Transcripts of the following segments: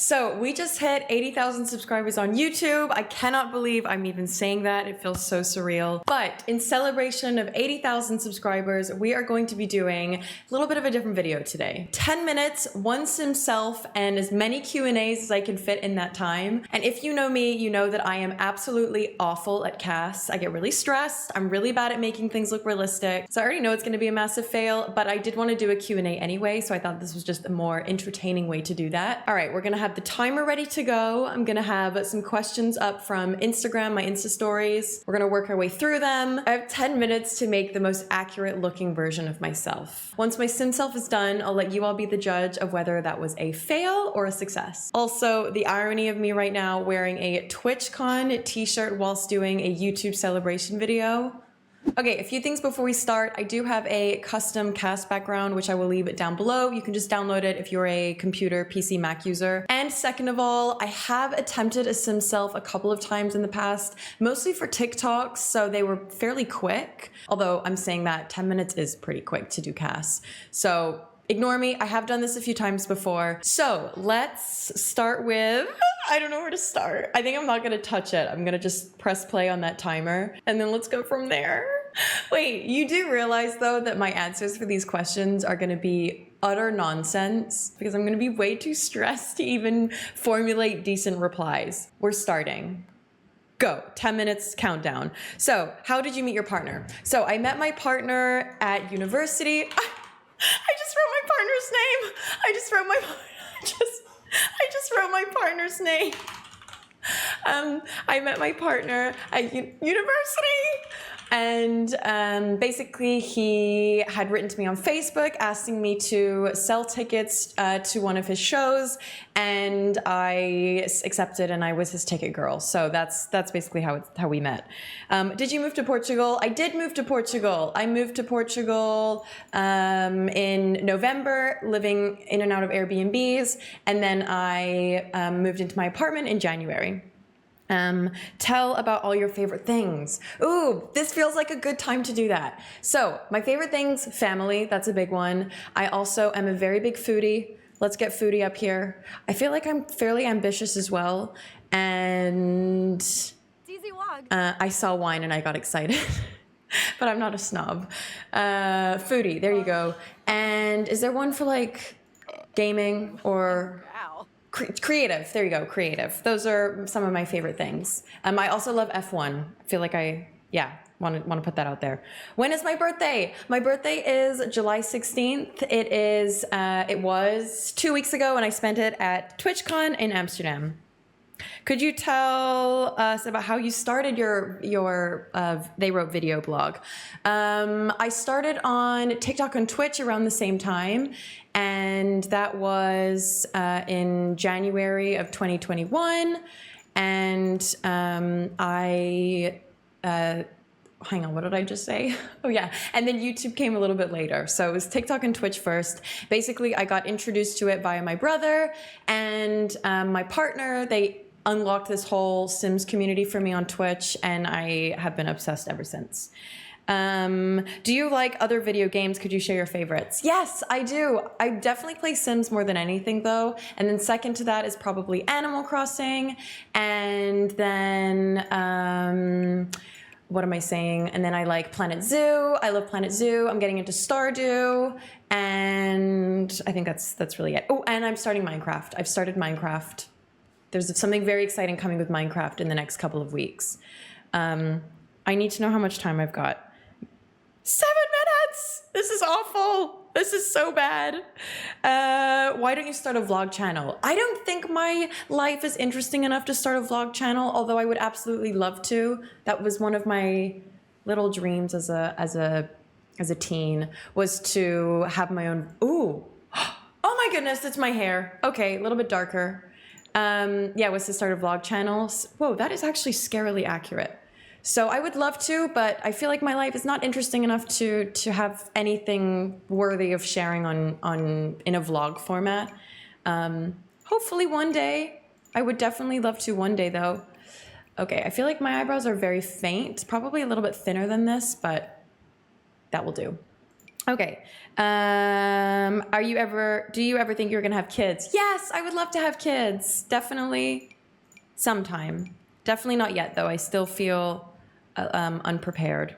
So we just hit 80,000 subscribers on YouTube. I cannot believe I'm even saying that. It feels so surreal. But in celebration of 80,000 subscribers, we are going to be doing a little bit of a different video today. 10 minutes, one Simself, and as many Q&As as I can fit in that time. And if you know me, you know that I am absolutely awful at casts. I get really stressed. I'm really bad at making things look realistic. So I already know it's gonna be a massive fail, but I did want to do a Q&A anyway, so I thought this was just a more entertaining way to do that. All right, we're gonna have the timer ready to go. I'm gonna have some questions up from Instagram, my Insta stories. We're gonna work our way through them. I have 10 minutes to make the most accurate looking version of myself. Once my Simself is done, I'll let you all be the judge of whether that was a fail or a success. Also, the irony of me right now wearing a TwitchCon t-shirt whilst doing a YouTube celebration video. Okay, a few things before we start. I do have a custom cast background, which I will leave it down below. You can just download it if you're a computer, PC, Mac user. And second of all, I have attempted a Simself a couple of times in the past, mostly for TikToks, so they were fairly quick. Although I'm saying that 10 minutes is pretty quick to do casts. So ignore me, I have done this a few times before. So let's start with, I don't know where to start. I think I'm not gonna touch it. I'm gonna just press play on that timer and then let's go from there. Wait, you do realize though that my answers for these questions are gonna be utter nonsense because I'm gonna be way too stressed to even formulate decent replies. We're starting. Go. 10 minutes countdown. So, how did you meet your partner? So, I met my partner at university. I just wrote my partner's name. I just wrote my partner's name. I met my partner at university, and basically he had written to me on Facebook asking me to sell tickets to one of his shows, and I accepted, and I was his ticket girl. So that's basically how we met. Did you move to Portugal? I did move to Portugal. I moved to Portugal in November, living in and out of Airbnbs, and then I moved into my apartment in January. Tell about all your favorite things. Ooh, this feels like a good time to do that. So, my favorite things, family, that's a big one. I also am a very big foodie. Let's get foodie up here. I feel like I'm fairly ambitious as well. And I saw wine and I got excited. But I'm not a snob. Foodie, there you go. And is there one for like gaming or creative? There you go, creative. Those are some of my favorite things. I also love F1. I feel like want to put that out there. When is my birthday? My birthday is July 16th. It was 2 weeks ago and I spent it at TwitchCon in Amsterdam. Could you tell us about how you started your They Wrote video blog? I started on TikTok and Twitch around the same time, and that was in January of 2021. And hang on, what did I just say? Oh yeah, and then YouTube came a little bit later. So it was TikTok and Twitch first. Basically, I got introduced to it via my brother and my partner. They unlocked this whole Sims community for me on Twitch, and I have been obsessed ever since. Do you like other video games? Could you share your favorites? Yes, I do. I definitely play Sims more than anything though. And then second to that is probably Animal Crossing. And then, what am I saying? And then I like Planet Zoo. I love Planet Zoo. I'm getting into Stardew. And I think that's really it. Oh, and I'm starting Minecraft. I've started Minecraft. There's something very exciting coming with Minecraft in the next couple of weeks. I need to know how much time I've got. 7 minutes! This is awful. This is so bad. Why don't you start a vlog channel? I don't think my life is interesting enough to start a vlog channel, although I would absolutely love to. That was one of my little dreams as a teen, was to have my own, ooh. Oh my goodness, it's my hair. Okay, a little bit darker. Yeah, was to start a vlog channel. Whoa, that is actually scarily accurate. So I would love to, but I feel like my life is not interesting enough to have anything worthy of sharing in a vlog format. Hopefully one day. I would definitely love to one day though. Okay, I feel like my eyebrows are very faint, probably a little bit thinner than this, but that will do. Okay. Do you ever think you're gonna have kids? Yes, I would love to have kids. Definitely sometime. Definitely not yet though. I still feel unprepared.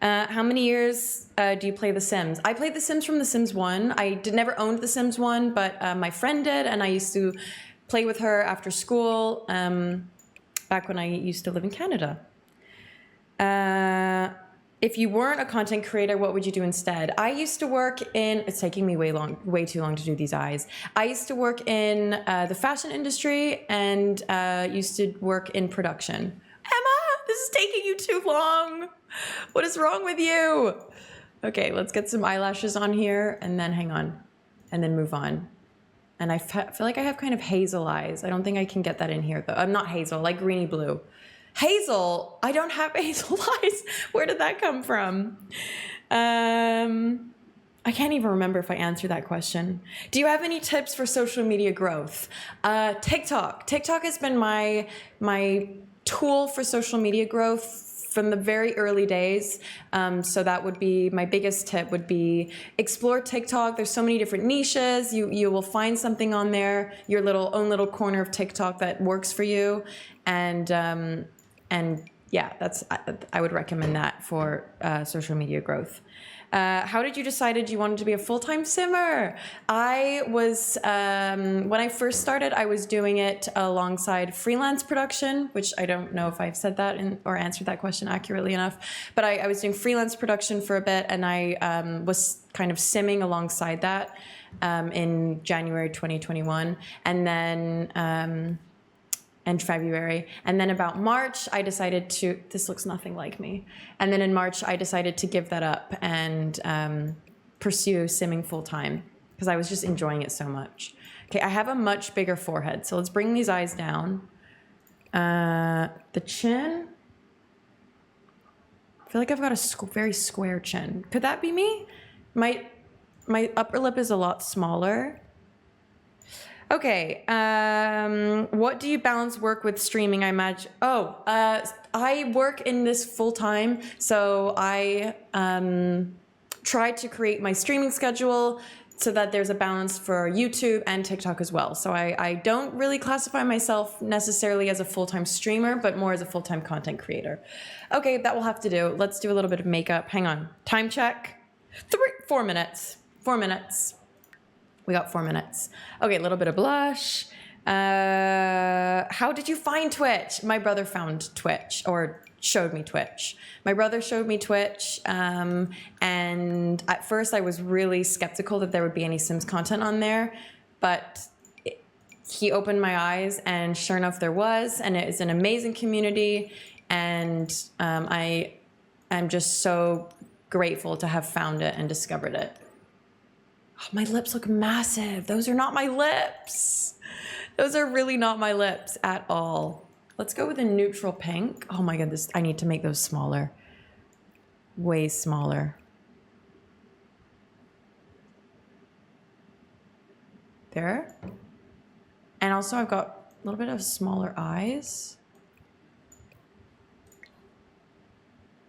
How many years do you play The Sims? I played The Sims from The Sims 1. Never owned The Sims 1, but my friend did, and I used to play with her after school back when I used to live in Canada. If you weren't a content creator, what would you do instead? I used to work in, it's taking me way too long to do these eyes. I used to work in the fashion industry and used to work in production. Emma, this is taking you too long. What is wrong with you? Okay, let's get some eyelashes on here and then hang on and then move on. And I feel like I have kind of hazel eyes. I don't think I can get that in here though. I'm not hazel, like greeny blue. Hazel, I don't have hazel eyes. Where did that come from? I can't even remember if I answered that question. Do you have any tips for social media growth? TikTok. TikTok has been my tool for social media growth from the very early days. So that would be my biggest tip would be explore TikTok. There's so many different niches. You will find something on there, your own little corner of TikTok that works for you. And yeah, I would recommend that for social media growth. How did you decide you wanted to be a full-time simmer? I was, when I first started, I was doing it alongside freelance production, which I don't know if I've said that or answered that question accurately enough, but I was doing freelance production for a bit, and I was kind of simming alongside that in January 2021, and then and February. And then about March, I decided to, this looks nothing like me. And then in March, I decided to give that up and pursue simming full time because I was just enjoying it so much. Okay, I have a much bigger forehead. So let's bring these eyes down. The chin. I feel like I've got a very square chin. Could that be me? My upper lip is a lot smaller. Okay, what do you balance work with streaming, I imagine? I work in this full time, so I try to create my streaming schedule so that there's a balance for YouTube and TikTok as well. So I don't really classify myself necessarily as a full-time streamer, but more as a full-time content creator. Okay, that will have to do. Let's do a little bit of makeup. Hang on, time check. 4 minutes, 4 minutes. We got 4 minutes. Okay, a little bit of blush. How did you find Twitch? My brother found Twitch, or showed me Twitch. My brother showed me Twitch, and at first I was really skeptical that there would be any Sims content on there, but he opened my eyes, and sure enough there was, and it is an amazing community, and I am just so grateful to have found it and discovered it. Oh, my lips look massive. Those are not my lips. Those are really not my lips at all. Let's go with a neutral pink. Oh my goodness, I need to make those smaller. Way smaller. There. And also I've got a little bit of smaller eyes.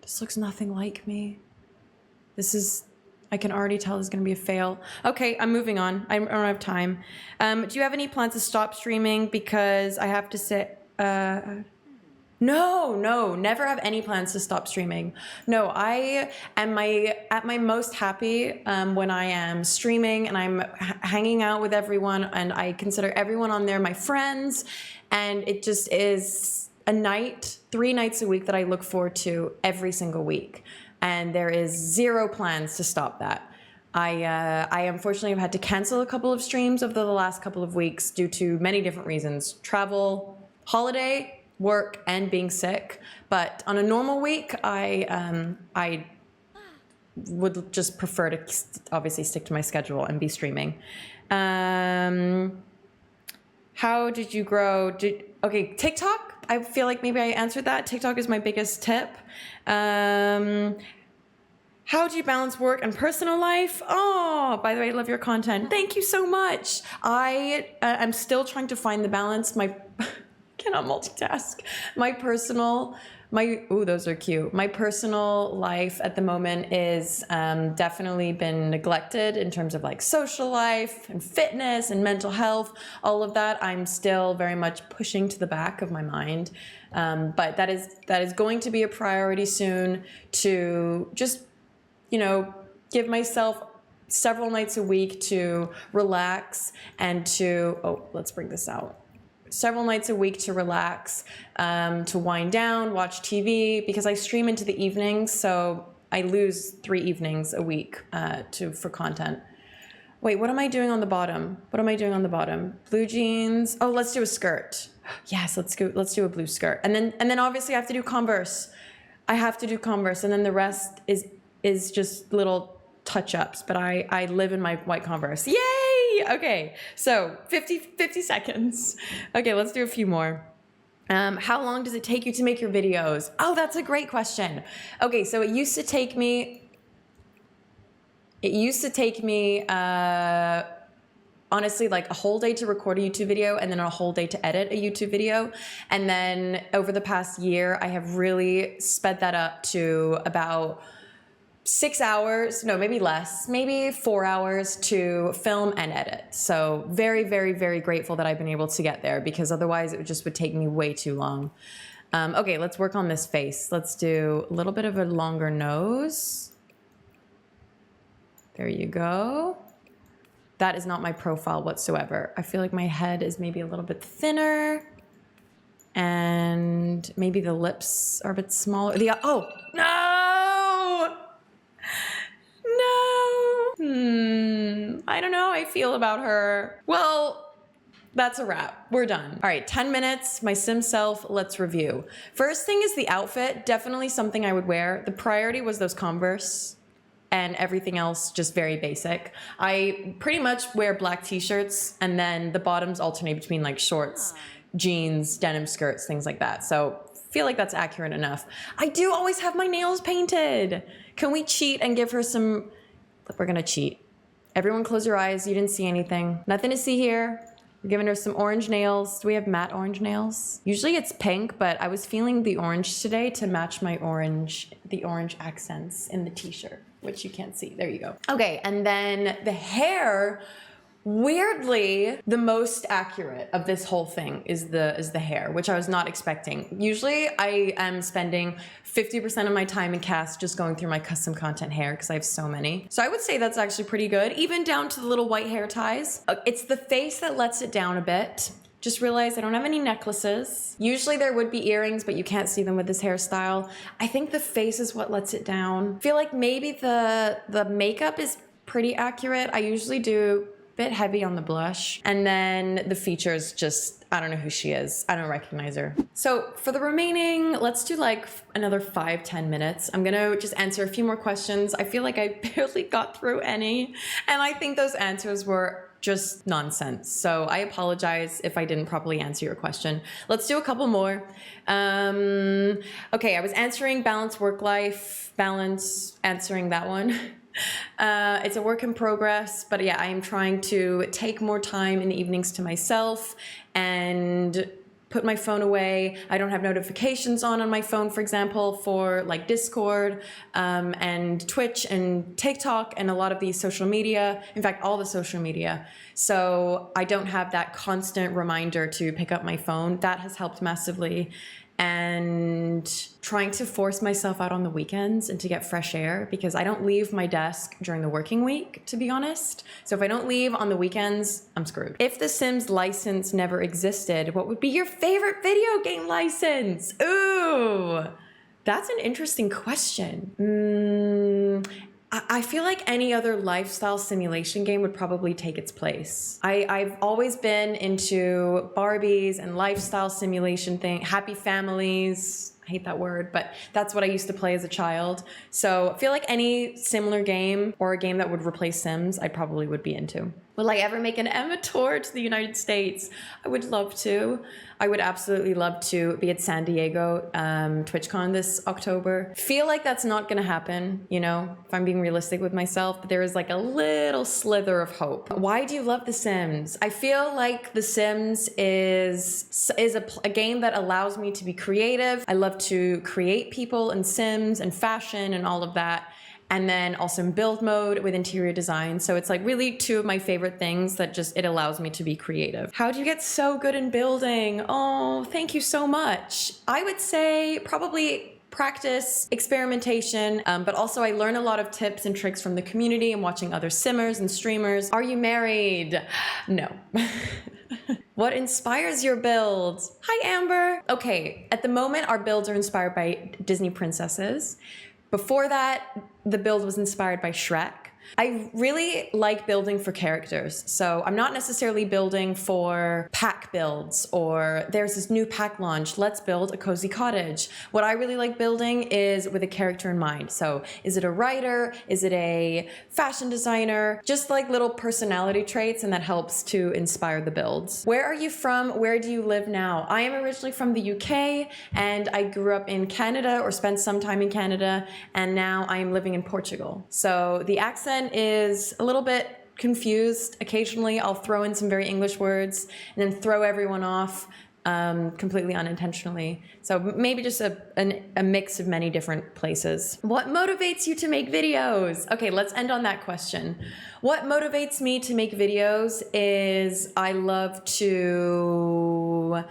This looks nothing like me. I can already tell this is going to be a fail. Okay, I'm moving on. I don't have time. Do you have any plans to stop streaming? Because I have to say, no, never have any plans to stop streaming. No, I am at my most happy when I am streaming and I'm hanging out with everyone, and I consider everyone on there my friends, and it just is a night, 3 nights a week that I look forward to every single week. And there is 0 plans to stop that. I unfortunately have had to cancel a couple of streams over the last couple of weeks due to many different reasons. Travel, holiday, work, and being sick. But on a normal week, I would just prefer to obviously stick to my schedule and be streaming. How did you grow? Okay, TikTok. I feel like maybe I answered that. TikTok is my biggest tip. How do you balance work and personal life? Oh, by the way, I love your content. Thank you so much. I'm still trying to find the balance. Cannot multitask. My personal Ooh, those are cute. My personal life at the moment is definitely been neglected in terms of like social life and fitness and mental health. All of that I'm still very much pushing to the back of my mind. But that is going to be a priority soon, to just, you know, give myself several nights a week to relax and to, oh, let's bring this out. Several nights a week to relax, to wind down, watch TV, because I stream into the evenings, so I lose 3 evenings a week for content. Wait, what am I doing on the bottom? What am I doing on the bottom? Blue jeans. Oh, let's do a skirt. Yes, let's do a blue skirt. And then obviously I have to do Converse. I have to do Converse, and then the rest is just little touch-ups, but I live in my white Converse. Yay! Okay, so 50 seconds. Okay, let's do a few more. How long does it take you to make your videos? Oh, that's a great question. Okay, so it used to take me honestly like a whole day to record a YouTube video and then a whole day to edit a YouTube video. And then over the past year, I have really sped that up to about 6 hours, no, maybe less, maybe 4 hours to film and edit. So very, very, very grateful that I've been able to get there, because otherwise it would take me way too long. Okay, let's work on this face. Let's do a little bit of a longer nose. There you go. That is not my profile whatsoever. I feel like my head is maybe a little bit thinner, and maybe the lips are a bit smaller. Oh, no! I don't know how I feel about her. Well, that's a wrap. We're done. All right, 10 minutes, my Simself, let's review. First thing is the outfit, definitely something I would wear. The priority was those Converse, and everything else just very basic. I pretty much wear black t-shirts, and then the bottoms alternate between like shorts, jeans, denim skirts, things like that. So feel like that's accurate enough. I do always have my nails painted. Can we cheat and give her some... We're gonna cheat. Everyone close your eyes. You didn't see anything. Nothing to see here. We're giving her some orange nails. Do we have matte orange nails? Usually it's pink, but I was feeling the orange today to match my the orange accents in the t-shirt, which you can't see. There you go. Okay, and then the hair, weirdly, the most accurate of this whole thing is the hair, which I was not expecting. Usually I am spending 50% of my time in cast just going through my custom content hair because I have so many. So I would say that's actually pretty good, even down to the little white hair ties. It's the face that lets it down a bit. Just realized I don't have any necklaces. Usually there would be earrings, but you can't see them with this hairstyle. I think the face is what lets it down. I feel like maybe the makeup is pretty accurate. I usually do bit heavy on the blush. And then the features, just, I don't know who she is. I don't recognize her. So for the remaining, let's do like another 5-10 minutes. I'm gonna just answer a few more questions. I feel like I barely got through any, and I think those answers were just nonsense. So I apologize if I didn't properly answer your question. Let's do a couple more. Okay, I was answering balance work-life balance, answering that one. It's a work in progress, but yeah, I am trying to take more time in the evenings to myself and put my phone away. I don't have notifications on my phone, for example, for like Discord and Twitch and TikTok and a lot of these social media. In fact, all the social media. So I don't have that constant reminder to pick up my phone. That has helped massively. And trying to force myself out on the weekends and to get fresh air, because I don't leave my desk during the working week, to be honest. So if I don't leave on the weekends, I'm screwed. If the Sims license never existed, what would be your favorite video game license? Ooh, that's an interesting question. I feel like any other lifestyle simulation game would probably take its place. I've always been into Barbies and lifestyle simulation happy families. I hate that word, but that's what I used to play as a child. So I feel like any similar game or a game that would replace Sims, I probably would be into. Will I ever make an Emma tour to the United States? I would love to. I would absolutely love to be at San Diego TwitchCon this October. Feel like that's not gonna happen, you know, if I'm being realistic with myself, but there is like a little slither of hope. Why do you love The Sims? I feel like The Sims is a game that allows me to be creative. I love to create people and Sims and fashion and all of that. And then also in build mode with interior design. So it's like really two of my favorite things that just, it allows me to be creative. How do you get so good in building? Oh, thank you so much. I would say probably practice, experimentation, but also I learn a lot of tips and tricks from the community and watching other simmers and streamers. Are you married? No. What inspires your builds? Hi, Amber. Okay, at the moment, our builds are inspired by Disney princesses. Before that, the build was inspired by Shrek. I really like building for characters. So I'm not necessarily building for pack builds or there's this new pack launch, let's build a cozy cottage. What I really like building is with a character in mind. So is it a writer? Is it a fashion designer? Just like little personality traits, and that helps to inspire the builds. Where are you from? Where do you live now? I am originally from the UK and I grew up in Canada or spent some time in Canada, and now I am living in Portugal. So the accent is a little bit confused. Occasionally I'll throw in some very English words and then throw everyone off completely unintentionally. So maybe just a mix of many different places. What motivates you to make videos? Okay, let's end on that question. What motivates me to make videos is I love to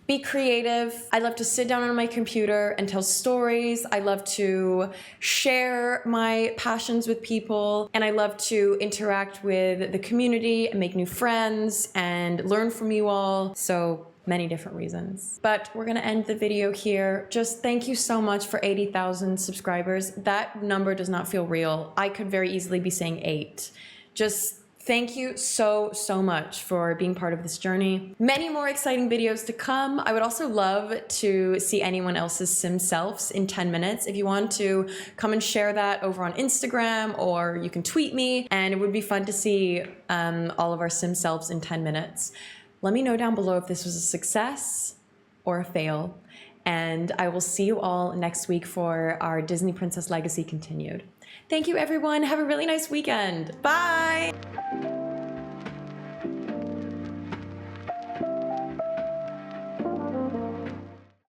be creative. I love to sit down on my computer and tell stories. I love to share my passions with people, and I love to interact with the community and make new friends and learn from you all. So many different reasons. But we're gonna end the video here. Just thank you so much for 80,000 subscribers. That number does not feel real. I could very easily be saying 8. Just thank you so much for being part of this journey. Many more exciting videos to come. I would also love to see anyone else's Simselfs in 10 minutes. If you want to come and share that over on Instagram, or you can tweet me, and it would be fun to see all of our Simselfs in 10 minutes. Let me know down below if this was a success or a fail. And I will see you all next week for our Disney Princess Legacy continued. Thank you, everyone. Have a really nice weekend. Bye.